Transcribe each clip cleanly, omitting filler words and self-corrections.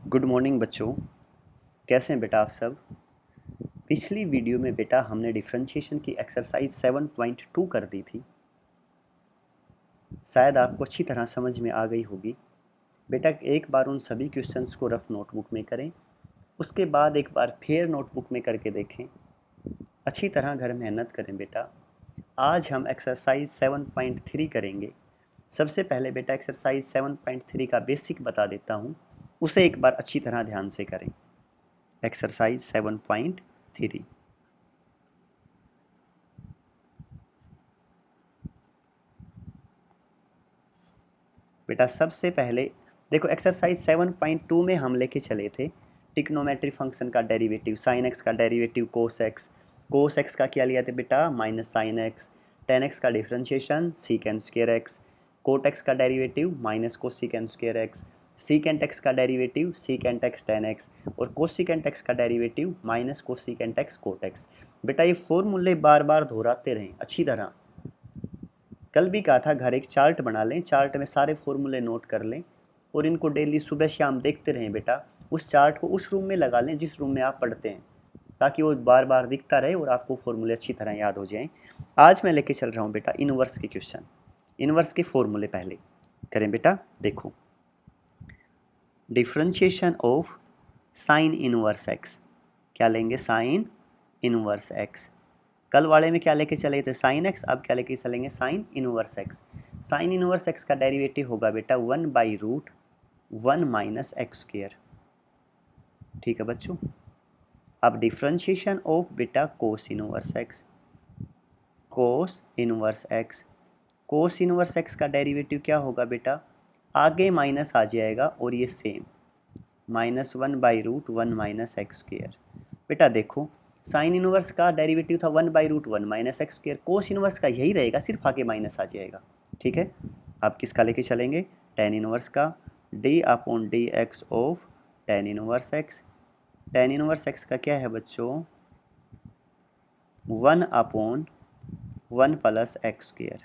Good morning बच्चों, कैसे हैं बेटा आप सब। पिछली वीडियो में बेटा हमने डिफरेंशिएशन की एक्सरसाइज 7.2 कर दी थी। शायद आपको अच्छी तरह समझ में आ गई होगी। बेटा एक बार उन सभी क्वेश्चंस को रफ नोटबुक में करें, उसके बाद एक बार फिर नोटबुक में करके देखें। अच्छी तरह घर मेहनत करें बेटा। आज हम एक्सरसाइज 7.3 करेंगे। सबसे पहले बेटा एक्सरसाइज 7.3 का बेसिक बता देता हूँ, उसे एक बार अच्छी तरह ध्यान से करें। एक्सरसाइज 7.3 बेटा सबसे पहले देखो, एक्सरसाइज 7.2 में हम लेके चले थे ट्रिग्नोमेट्री फंक्शन का डेरिवेटिव, साइन एक्स का derivative cos X. Cos X का क्या लिया था बेटा, minus sine X. Tan X का differentiation secant square X. Cot X का derivative minus cosecant square X. Secant X का derivative secant X tan X और कोसिकेंट एक्स का derivative minus cosecant X cot X. बेटा ये फॉर्मूले बार बार दोहराते रहें अच्छी तरह। कल भी कहा था घर एक चार्ट बना लें, चार्ट में सारे फॉर्मूले नोट कर लें और इनको डेली सुबह शाम देखते रहें बेटा। उस चार्ट को उस रूम में लगा लें जिस रूम में आप पढ़ते हैं, ताकि वो बार बार दिखता रहे और आपको फॉर्मूले अच्छी तरह याद हो जाएं। आज मैं लेके चल रहा हूँ बेटा इनवर्स के क्वेश्चन। इनवर्स के फॉर्मूले पहले करें बेटा। देखो, differentiation of sine inverse x, क्या लेंगे, साइन इनवर्स एक्स। कल वाले में क्या लेके चले थे, साइन एक्स, अब क्या लेके चलेंगे, sign inverse x. Sine inverse x का डेरिवेटिव होगा बेटा 1/√1 माइनस एक्स स्क्वायर। ठीक है बच्चों। अब डिफरेंशिएशन ऑफ बेटा cos inverse x, cos inverse x. Cos inverse x का डेरिवेटिव क्या होगा बेटा, आगे माइनस आ जाएगा और ये सेम -1/√1 माइनस एक्स स्क्वायर। बेटा देखो, साइन इनवर्स का डेरिवेटिव था 1/√1 minus x square, cos inverse का यही रहेगा, सिर्फ आगे माइनस आ जाएगा। ठीक है। अब किसका लेके चलेंगे, टेन इनवर्स का, d/dx of tan inverse x. Tan inverse x का क्या है बच्चों, 1/1 प्लस एक्स स्क्वायर।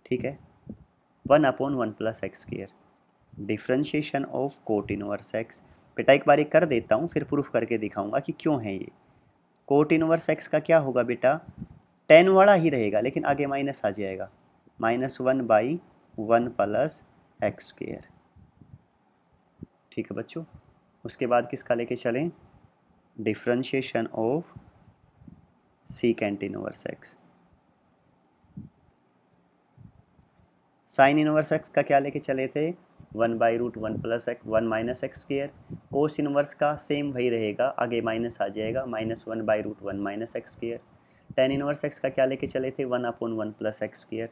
ठीक है, 1/1 plus x square. Differentiation of cot inverse x. बेटा एक बार ये कर देता हूँ, फिर प्रूफ करके दिखाऊंगा कि क्यों है ये। कोट इनवर्स एक्स का क्या होगा बेटा, टेन वाला ही रहेगा लेकिन आगे माइनस आ जाएगा, -1/1 प्लस एक्स स्क्वायर। ठीक है बच्चों। उसके बाद किसका लेके चलें, differentiation of secant inverse x. Sine inverse x का क्या लेके चले थे, 1/√1 plus x 1 minus x square. Cos inverse का सेम वही रहेगा, आगे माइनस आ जाएगा, -1/√1 minus x square. Tan inverse x का क्या लेके चले थे, 1/1 plus x square.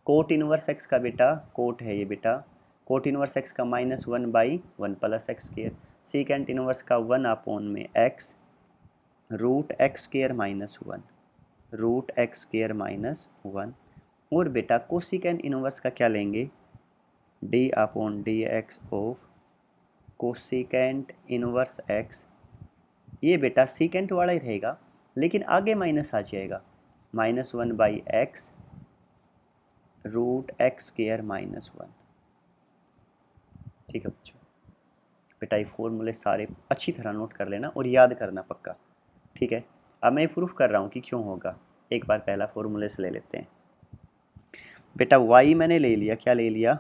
Cot inverse x का बेटा, कोट है ये बेटा, कोट इनवर्स एक्स का -1/1 plus x square. Secant inverse का 1/x root x square -1, root x square -1। और बेटा कोसिकेंट इनवर्स का क्या लेंगे, d/dx of cosecant inverse x. ये बेटा सीकेंट वाला ही रहेगा लेकिन आगे माइनस आ जाएगा, -1/x रूट एक्स स्क्वायर -1। ठीक है बच्चों। बेटा ये फॉर्मूले सारे अच्छी तरह नोट कर लेना और याद करना पक्का। ठीक है। अब मैं प्रूफ कर रहा हूँ कि क्यों होगा। एक बार पहला फॉर्मूले से ले लेते हैं बेटा। y मैंने ले लिया, क्या ले लिया,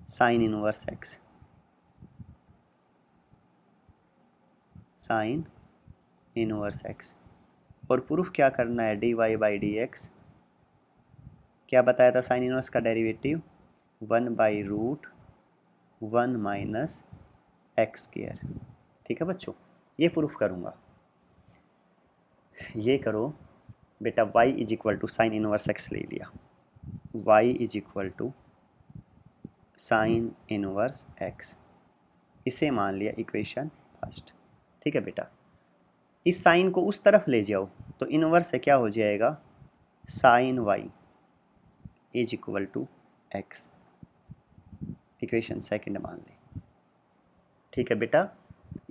sign inverse x, sine inverse x. और प्रूफ क्या करना है, dy/dx। क्या बताया था साइन इनवर्स का डेरिवेटिव, 1/√1 माइनस एक्स स्क्वायर। ठीक है बच्चों, ये प्रूफ करूँगा। ये करो बेटा, y = साइन इनवर्स एक्स ले लिया, y = साइन इनवर्स एक्स, इसे मान लिया इक्वेशन फर्स्ट। ठीक है बेटा। इस साइन को उस तरफ ले जाओ तो इनवर्स से क्या हो जाएगा, sine y = x, equation second मान ली। ठीक है बेटा।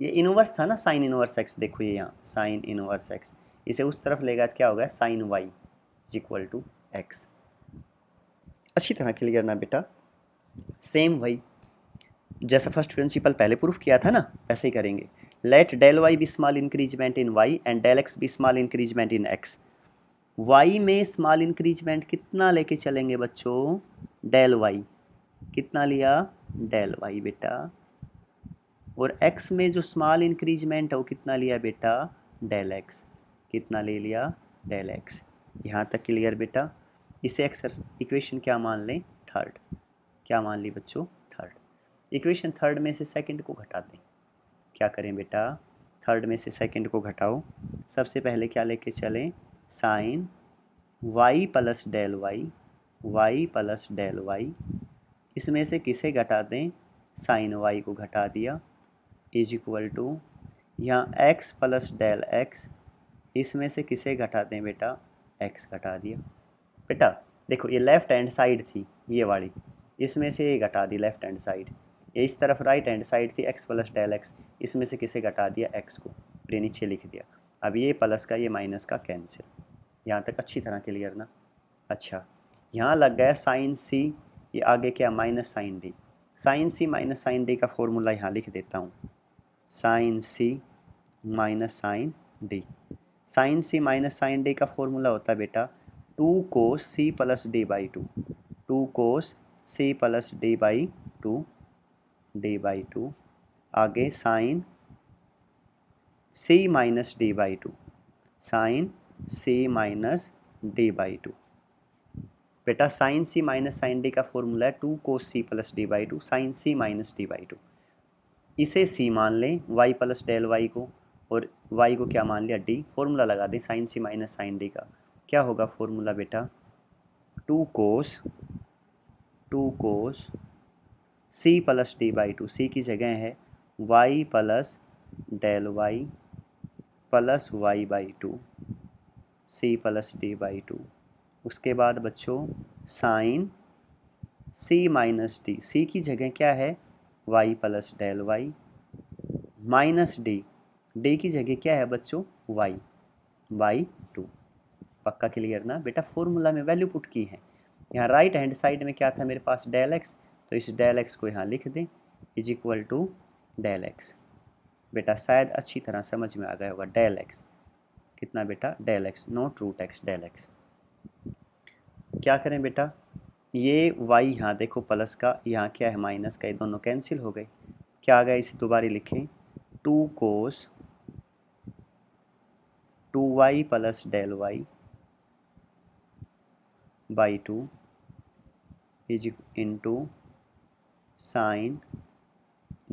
ये इनवर्स था ना साइन इनवर्स एक्स, देखो ये यहाँ साइन इनवर्स एक्स, इसे उस तरफ लेगा तो क्या होगा, साइन y = x। अच्छी तरह क्लियर ना बेटा, सेम वही जैसा फर्स्ट प्रिंसिपल पहले प्रूफ किया था ना वैसे ही करेंगे। Let del y be small increment in y and del x be small increment in x. Y में स्मॉल इंक्रीजमेंट कितना लेके चलेंगे बच्चों, डेल वाई। कितना लिया, डेल वाई बेटा। और एक्स में जो स्मॉल इंक्रीजमेंट है वो कितना लिया बेटा, डेल एक्स। कितना ले लिया, डेल एक्स। यहाँ तक क्लियर बेटा। इसे इक्वेशन क्या मान लें, थर्ड। क्या मान ली बच्चों, थर्ड। इक्वेशन थर्ड में से सेकंड को घटा दें। क्या करें बेटा, थर्ड में से सेकंड को घटाओ। सबसे पहले क्या लेके चलें, sine y plus del y, y plus del y. इसमें से किसे घटा दें, साइन वाई को घटा दिया, इज इक्वल टू यहाँ एक्स प्लस डेल एक्स। इसमें से किसे घटा दें बेटा, एक्स घटा दिया। बेटा देखो ये लेफ्ट हैंड साइड थी ये वाली, इसमें से ये घटा दी लेफ्ट हैंड साइड। ये इस तरफ राइट हैंड साइड थी एक्स प्लस डेल एक्स, इसमें से किसे घटा दिया, एक्स को। फिर नीचे लिख दिया। अब ये प्लस का ये माइनस का कैंसिल। यहाँ तक अच्छी तरह क्लियर ना। अच्छा यहाँ लग गया साइन सी, ये आगे क्या, माइनस साइन डी। साइन सी माइनस साइन डी का फॉर्मूला यहाँ लिख देता हूँ, साइन सी माइनस साइन डी। साइन सी माइनस साइन डी का फॉर्मूला होता है बेटा 2 cos C plus D by two. 2 cos C plus D by two, D by two. आगे sine C minus D by two, sine C minus D by two. बेटा sine सी minus sine D का formula है 2 cos C plus D by two, sine C minus D by two. इसे C मान लें Y plus del Y को, और Y को क्या मान लिया, डी। फॉर्मूला लगा दें साइन सी माइनस साइन डी का। क्या होगा फॉर्मूला बेटा, 2 cos C plus D by two. C की जगह है Y plus del Y plus Y by two, C plus D by two. उसके बाद बच्चों साइन सी माइनस डी, सी की जगह क्या है Y plus del Y minus D, D की जगह क्या है बच्चों वाई बाई टू। पक्का क्लियर ना बेटा। फॉर्मूला में वैल्यू पुट की है। यहाँ राइट हैंड साइड में क्या था मेरे पास, डेल एक्स, तो इस डेल एक्स को यहाँ लिख दें, is equal to del x. बेटा शायद अच्छी तरह समझ में आ गया होगा, डेल एक्स कितना बेटा, del x, not root x, del x. क्या करें बेटा, ये वाई यहाँ देखो प्लस का, यहाँ क्या है माइनस का, ये दोनों कैंसिल हो गए। क्या आ गया, इसे दोबारा लिखें 2 cos 2y plus del y by two is into sine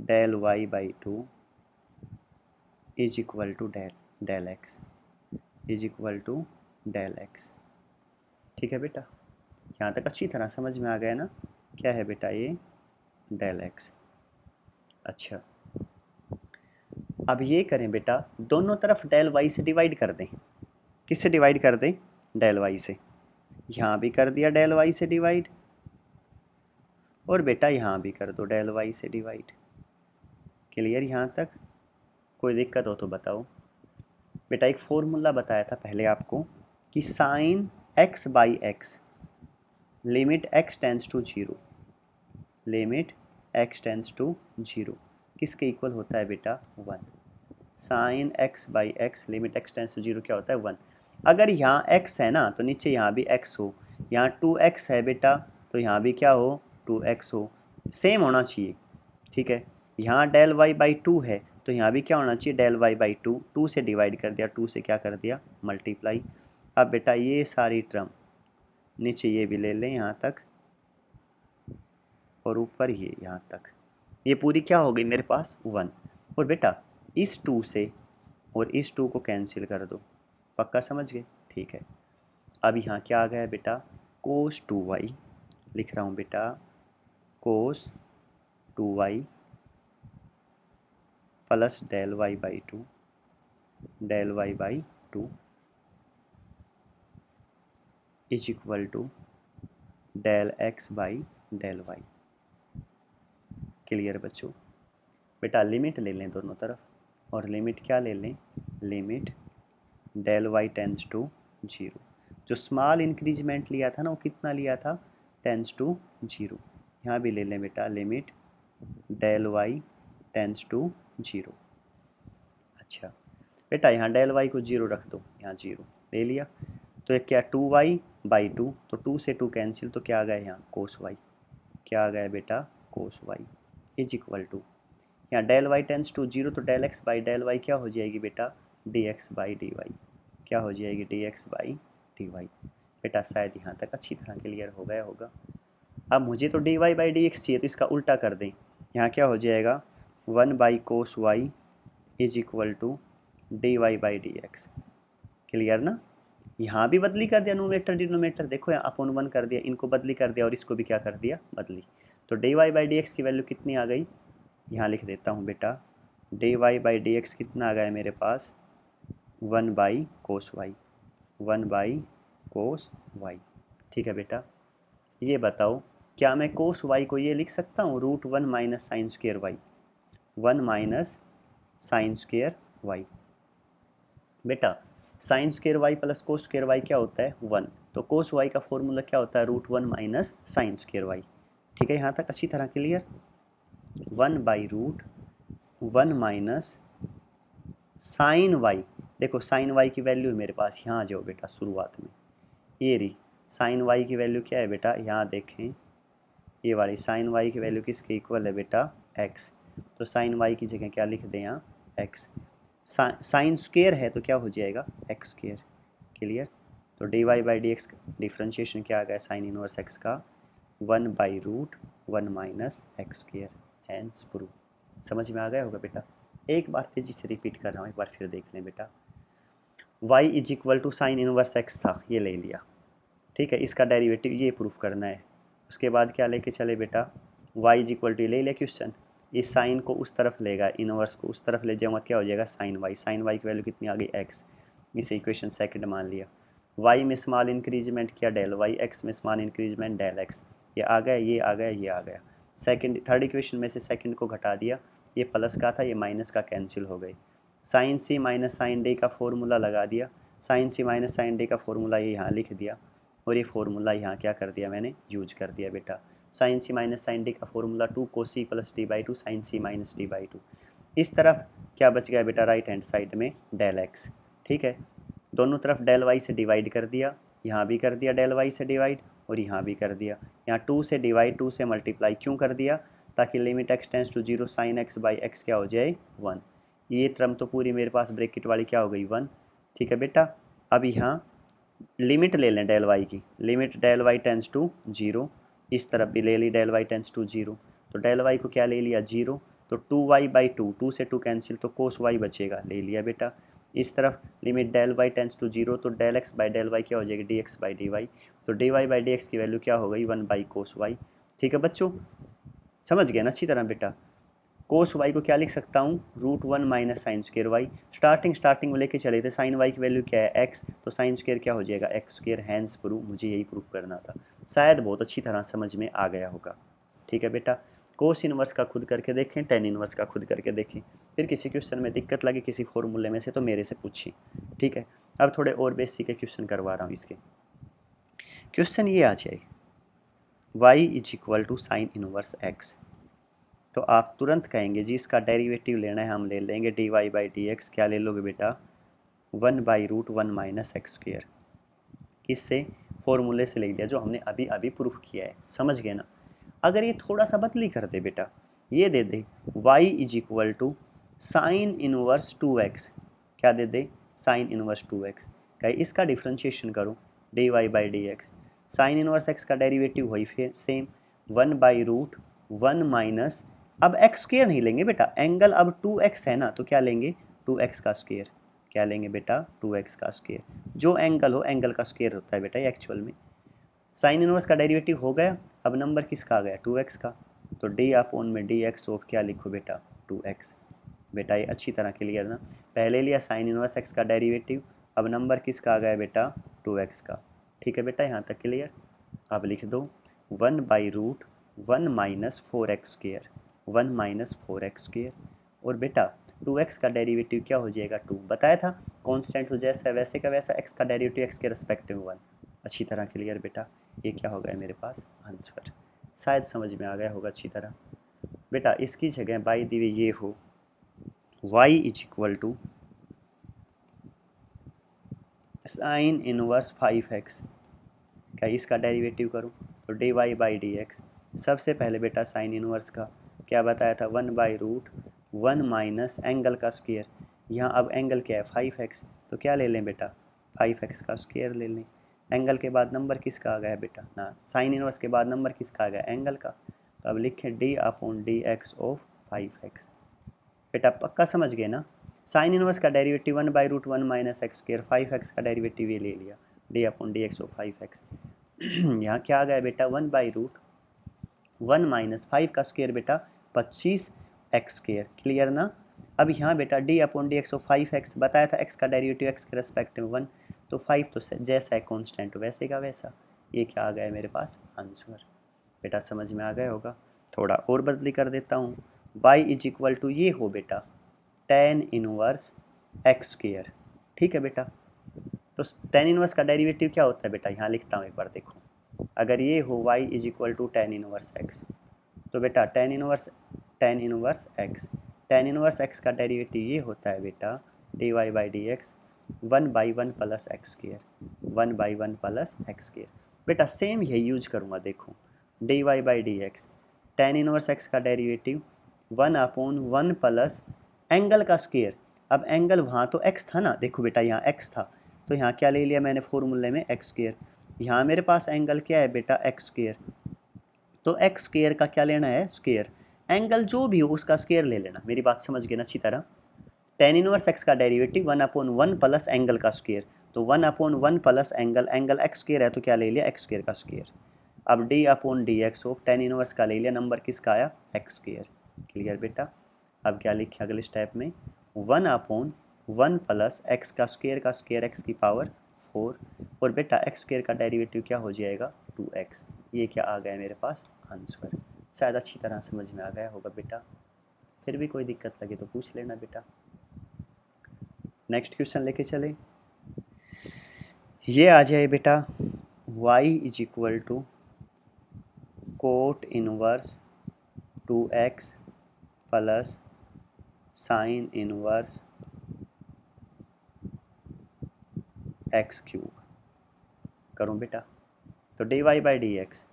del y by two is equal to del x, is equal to del x. ठीक है बेटा, यहाँ तक अच्छी तरह समझ में आ गया ना। क्या है बेटा ये, डेल एक्स। अच्छा अब ये करें बेटा, दोनों तरफ डेल वाई से डिवाइड कर दें। किससे डिवाइड कर दें, डेल वाई से। यहाँ भी कर दिया डेल वाई से डिवाइड, और बेटा यहाँ भी कर दो डेल वाई से डिवाइड। क्लियर यहाँ तक, कोई दिक्कत हो तो बताओ। बेटा एक फॉर्मूला बताया था पहले आपको कि sine x by x, limit x tends to zero, limit x tends to zero किसके इक्वल होता है बेटा, 1। Sine x by x limit x tends to zero क्या होता है, 1। अगर यहाँ x है ना तो नीचे यहाँ भी x हो, यहाँ 2x है बेटा तो यहाँ भी क्या हो, 2x हो। सेम होना चाहिए, ठीक है। यहाँ डेल y बाई टू है तो यहाँ भी क्या होना चाहिए, डेल y बाई टू। 2 से डिवाइड कर दिया, 2 से क्या कर दिया, मल्टीप्लाई। अब बेटा ये सारी टर्म नीचे ये भी ले लें यहाँ तक, और ऊपर ये यहाँ तक, ये पूरी क्या हो गई मेरे पास 1। और बेटा इस 2 से और इस 2 को कैंसिल कर दो। पक्का समझ गए, ठीक है। अब यहाँ क्या आ गया बेटा, कोस 2y, लिख रहा हूँ बेटा cos 2y plus del y by two, del y by two is equal to del x by del y. Clear बच्चों। बेटा लिमिट ले लें दोनों तरफ, और लिमिट क्या ले लें, limit del Y tends to zero. जो स्मॉल इंक्रीजमेंट लिया था ना वो कितना लिया था, टेंस टू जीरो। यहाँ भी ले लें बेटा limit del Y tends to zero. अच्छा बेटा यहाँ डेल वाई को जीरो रख दो, यहाँ जीरो ले लिया, तो एक क्या 2y/2, तो 2 से 2 कैंसिल, तो क्या आ गया यहाँ कोस वाई, क्या आ गया बेटा cos Y is equal to, यहाँ del Y tends to zero, तो del x by del Y क्या हो जाएगी बेटा D x by D Y, क्या हो जाएगी D x by D Y. बेटा शायद यहाँ तक अच्छी तरह क्लियर हो गया होगा। अब मुझे तो d Y by D x चाहिए, तो इसका उल्टा कर दें, यहाँ क्या हो जाएगा 1/कोस Y is equal to D Y by D X. Clear ना, यहाँ भी बदली कर दिया नोमेटर डिनोमेटर, देखो यहाँ अपॉन 1 कर दिया, इनको बदली कर दिया और इसको भी क्या कर दिया बदली, तो d Y by D x की वैल्यू कितनी आ गई, यहाँ लिख देता हूँ बेटा d Y by D x कितना आ गया मेरे पास 1/कोस वाई, 1/कोस वाई। ठीक है बेटा, ये बताओ क्या मैं कोस वाई को ये लिख सकता हूँ √1 minus sine square Y, 1 minus sine square Y. बेटा sine square Y plus cos square Y क्या होता है 1, तो कोस वाई का फॉर्मूला क्या होता है √1 माइनस साइन स्क्वेयर वाई। ठीक है, यहाँ तक अच्छी तरह क्लियर। 1/√1 माइनस साइन वाई, देखो साइन वाई की वैल्यू है मेरे पास, यहाँ आ जाओ बेटा शुरुआत में, ये रही साइन वाई की वैल्यू क्या है बेटा, यहाँ देखें ये वाली साइन वाई की वैल्यू किसके इक्वल है बेटा एक्स, तो साइन वाई की जगह क्या लिख दें यहाँ एक्स, साइन स्क्वेयर है तो क्या हो जाएगा एक्स स्क्वेयर। क्लियर, तो d Y by D x differentiation क्या आ गया साइन इनवर्स एक्स का 1/√1 minus x square, hence prove. समझ में आ गया होगा बेटा। एक बार तेजी से रिपीट कर रहा हूँ, एक बार फिर देख लें बेटा, y is equal to sine inverse x था, ये ले लिया, ठीक है, इसका डेरिवेटिव ये प्रूफ करना है। उसके बाद क्या लेके चले बेटा y इज इक्वल टू ले लिया क्वेश्चन, इस साइन को उस तरफ लेगा, इनवर्स को उस तरफ ले जाऊँगा, क्या हो जाएगा साइन वाई, साइन वाई की वैल्यू कितनी आ गई एक्स, इसे इक्वेशन सेकंड मान लिया। y में स्मॉल इंक्रीजमेंट किया डेल वाई, एक्स में स्मॉल इंक्रीजमेंट डेल एक्स, ये आ गया ये आ गया ये आ गया। सेकंड थर्ड इक्वेशन में से सेकंड को घटा दिया, ये प्लस का था ये माइनस का कैंसिल हो गई, साइन सी माइनस साइन डी का फॉर्मूला लगा दिया, साइन सी माइनस साइन डी का फॉर्मूला ये यहाँ लिख दिया, और ये फॉर्मूला यहाँ क्या कर दिया मैंने यूज कर दिया बेटा, साइन सी माइनस साइन डी का formula 2 cos c plus D by two sine C minus D by two. इस तरफ क्या बच गया बेटा राइट हैंड साइड में डेल एक्स। ठीक है, दोनों तरफ डेल वाई से डिवाइड कर दिया, यहाँ भी कर दिया डेल वाई से डिवाइड और यहाँ भी कर दिया, यहाँ 2 से डिवाइड 2 से मल्टीप्लाई क्यों कर दिया, ताकि limit x tends to 0 sine x by x क्या हो जाए 1, ये टर्म तो पूरी मेरे पास ब्रैकेट वाली क्या हो गई 1। ठीक है बेटा, अब यहाँ लिमिट ले लें डेल वाई की, limit del Y tends to 0, इस तरफ भी ले ली डेल वाई टेंस टू 0, तो डेल वाई को क्या ले लिया 0, तो 2y/2, 2 से 2 कैंसिल, तो कोस वाई बचेगा, ले लिया बेटा। इस तरफ limit del Y tends to 0, तो del x by del Y क्या हो जाएगी D x by D y, तो d Y by D x की वैल्यू क्या हो गई 1/कोस वाई। ठीक है बच्चों, समझ गए ना अच्छी तरह बेटा। कोस वाई को क्या लिख सकता हूँ √1 minus sine square y, starting में लेके चले थे, साइन वाई की वैल्यू क्या है एक्स, तो साइन स्क्वेयर क्या हो जाएगा एक्स स्क्वेयर, हैंस प्रूफ, मुझे यही प्रूफ करना था, शायद बहुत अच्छी तरह समझ में आ गया होगा। ठीक है बेटा, कोस इनवर्स का खुद करके देखें, टेन इनवर्स का खुद करके देखें, फिर किसी क्वेश्चन में दिक्कत लगे किसी फॉर्मूले में से तो मेरे से पूछिए। ठीक है, अब थोड़े और बेसिक के क्वेश्चन करवा रहा हूँ। इसके क्वेश्चन ये आ जाए y is equal to sine inverse x, तो आप तुरंत कहेंगे जी इसका डेरिवेटिव लेना है, हम ले लेंगे d Y by D x, क्या ले लोगे बेटा 1/√1 माइनस एक्स स्क्वेयर, किससे फॉर्मूले से ले लिया जो हमने अभी अभी प्रूफ किया है, समझ गए ना। अगर ये थोड़ा सा बदली कर दे बेटा, ये दे दे y is equal to sine inverse 2x, क्या दे दे साइन इनवर्स 2x, कहे इसका डिफ्रेंशिएशन करो d Y by D x, sine inverse x का डेरिवेटिव वही फिर सेम 1/√1 माइनस, अब एक्स स्क्वेयर नहीं लेंगे बेटा, एंगल अब 2x है ना, तो क्या लेंगे 2x का स्क्वेयर, क्या लेंगे बेटा 2x का स्क्वेयर, जो एंगल हो एंगल का स्क्वेयर होता है बेटा ये एक्चुअल में। साइन इनवर्स का डेरिवेटिव हो गया, अब नंबर किसका आ गया 2x का, तो डी अपॉन में डी एक्स ऑफ क्या लिखो बेटा 2x। बेटा ये अच्छी तरह क्लियर ना, पहले लिया साइन इनवर्स x का डेरिवेटिव, अब नंबर किसका आ गया बेटा 2x का। ठीक है बेटा, यहाँ तक क्लियर। अब लिख दो 1/√1 minus 4x square, 1 minus 4x square, और बेटा 2x का डेरिवेटिव क्या हो जाएगा 2, बताया था कांस्टेंट हो जैसा वैसे का वैसा, x का डेरिवेटिव x के रेस्पेक्टिव 1। अच्छी तरह क्लियर बेटा, ये क्या हो गया मेरे पास आंसर, शायद समझ में आ गया होगा अच्छी तरह। बेटा इसकी जगह बाई दी हुई ये हो y is equal to sine inverse 5x, क्या इसका डेरिवेटिव करूँ तो dy बाई dx। सबसे पहले बेटा साइन इनवर्स का क्या बताया था 1/√1 माइनस एंगल का स्क्वायर। यहाँ अब एंगल क्या है 5x, तो क्या ले लें बेटा 5x का स्क्वायर ले लें। एंगल के बाद नंबर किसका आ गया बेटा ना, साइन इनवर्स के बाद नंबर किसका आ गया एंगल का, तो अब लिखें d/dx ऑफ 5x। बेटा पक्का समझ गए ना, साइन इनवर्स का derivative 1/√1 minus x square, 5x का डेरिवेटिव ये ले लिया d/dx ऑफ 5x। यहाँ क्या आ गया बेटा 1/√1 माइनस 5 का स्क्वायर बेटा 25x स्क्वायर, क्लियर ना। अब यहाँ बेटा d/dx ऑफ 5x बताया था x का डेरिवेटिव x के रेस्पेक्ट में 1, तो 5 तो जैसा है कॉन्स्टेंट वैसे का वैसा, ये क्या आ गया मेरे पास आंसर। बेटा समझ में आ गया होगा। थोड़ा और बदली कर देता हूँ, y इज इक्वल टू ये हो बेटा tan इनवर्स एक्स स्क्वायर, ठीक है बेटा। तो tan इनवर्स का डेरिवेटिव क्या होता है बेटा, यहाँ लिखता हूँ एक बार देखो, अगर ये हो y is equal to tan inverse x, तो बेटा tan इनवर्स x का डेरिवेटिव ये होता है बेटा dy by D x 1/1 plus x square, 1/1 plus x square. बेटा सेम यही यूज करूँगा, देखो dy by D x tan inverse x का डेरिवेटिव 1/1 प्लस एंगल का स्क्वायर। अब एंगल वहाँ तो x था ना, देखो बेटा यहाँ x था, तो यहाँ क्या ले लिया मैंने फॉर्मूले में एक्स स्क्वायर। यहाँ मेरे पास एंगल क्या है बेटा एक्स स्क्वायर, तो एक्स स्क्वायर का क्या लेना है स्क्वायर, एंगल जो भी हो उसका स्क्वायर ले लेना। मेरी बात समझ गए ना अच्छी तरह। tan इनवर्स एक्स का डेरिवेटिव 1/1 प्लस एंगल का स्क्वायर, तो 1/1 प्लस एंगल एक्स स्क्वायर है तो क्या ले लिया एक्स स्क्वायर का स्क्वायर। अब d/dx ऑफ tan इनवर्स का ले लिया, नंबर किसका आया एक्स स्क्वायर, क्लियर बेटा। अब क्या लिखे अगले स्टेप में 1/1 प्लस एक्स का स्क्वायर एक्स की पावर 4, और बेटा एक्स स्क्वायर का डेरिवेटिव क्या हो जाएगा 2x। ये क्या आ गया मेरे पास आंसर। शायद अच्छी तरह समझ में आ गया होगा बेटा, फिर भी कोई दिक्कत लगे तो पूछ लेना बेटा। नेक्स्ट क्वेश्चन लेके चले, ये आ जाए बेटा y is equal to cot inverse 2x plus sine inverse x cube करूँ बेटा, तो dy बाई डी एक्स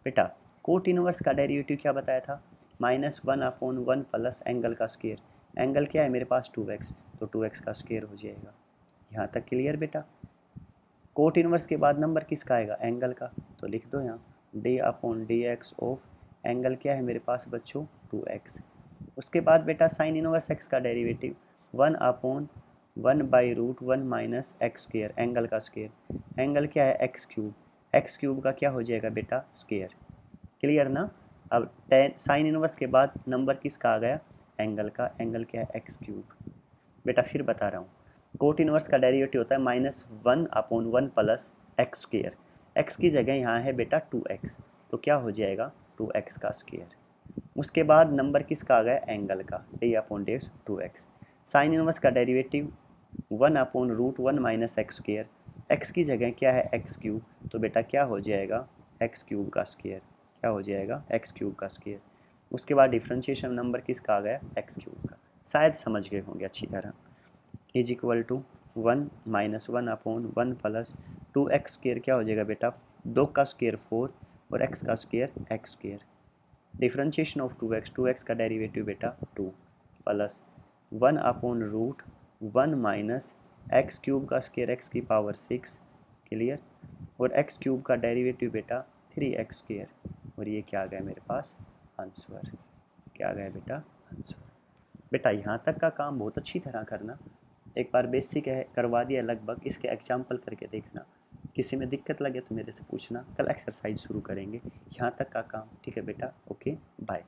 बेटा कोट इनवर्स का डेरिवेटिव क्या बताया था -1/1 प्लस एंगल का स्क्वायर, एंगल क्या है मेरे पास 2x, तो 2x का स्क्वायर हो जाएगा। यहाँ तक क्लियर बेटा। कोट इनवर्स के बाद नंबर किसका आएगा एंगल का, तो लिख दो यहाँ d/dx ऑफ एंगल क्या है मेरे पास बच्चों 2x। उसके बाद बेटा साइन इनवर्स x का derivative 1/1/√1 minus x square, angle का स्क्वायर, एंगल क्या है एक्स क्यूब का क्या हो जाएगा बेटा स्क्वायर, क्लियर ना। अब साइन इनवर्स के बाद नंबर किसका आ गया एंगल का, एंगल क्या है एक्स क्यूब। बेटा फिर बता रहा हूँ, कोट इनवर्स का डेरिवेटिव होता है -1/1 प्लस एक्स स्क्वायर, एक्स की जगह यहाँ है बेटा 2x, तो क्या हो जाएगा 2x का स्क्वायर। उसके बाद नंबर किसका आ गया एंगल का d/dx 2x। साइन इनवर्स का derivative 1/√1 minus x square, x की जगह क्या है एक्स क्यूब, तो बेटा क्या हो जाएगा एक्स क्यूब का स्क्वायर, क्या हो जाएगा एक्स क्यूब का स्क्वायर। उसके बाद डिफ्रेंशिएशन नंबर किसका आ गया एक्स क्यूब का, शायद समझ गए होंगे अच्छी तरह। Is equal to 1 -1/1 plus 2x square क्या हो जाएगा बेटा 2 का स्क्वायर 4 और x का square x square. Differentiation of 2x का डेरिवेटिव बेटा 2 प्लस 1/√1 माइनस एक्स क्यूब का स्क्वायर एक्स की पावर 6, क्लियर, और एक्स क्यूब का डेरिवेटिव बेटा 3x स्क्वायर, और ये क्या आ गया मेरे पास आंसर, क्या आ गया बेटा आंसर। बेटा यहाँ तक का काम बहुत अच्छी तरह करना, एक बार बेसिक है करवा दिया लगभग, इसके एग्जाम्पल करके देखना, किसी में दिक्कत लगे तो मेरे से पूछना, कल एक्सरसाइज शुरू करेंगे यहाँ तक का काम, ठीक है बेटा, ओके बाय।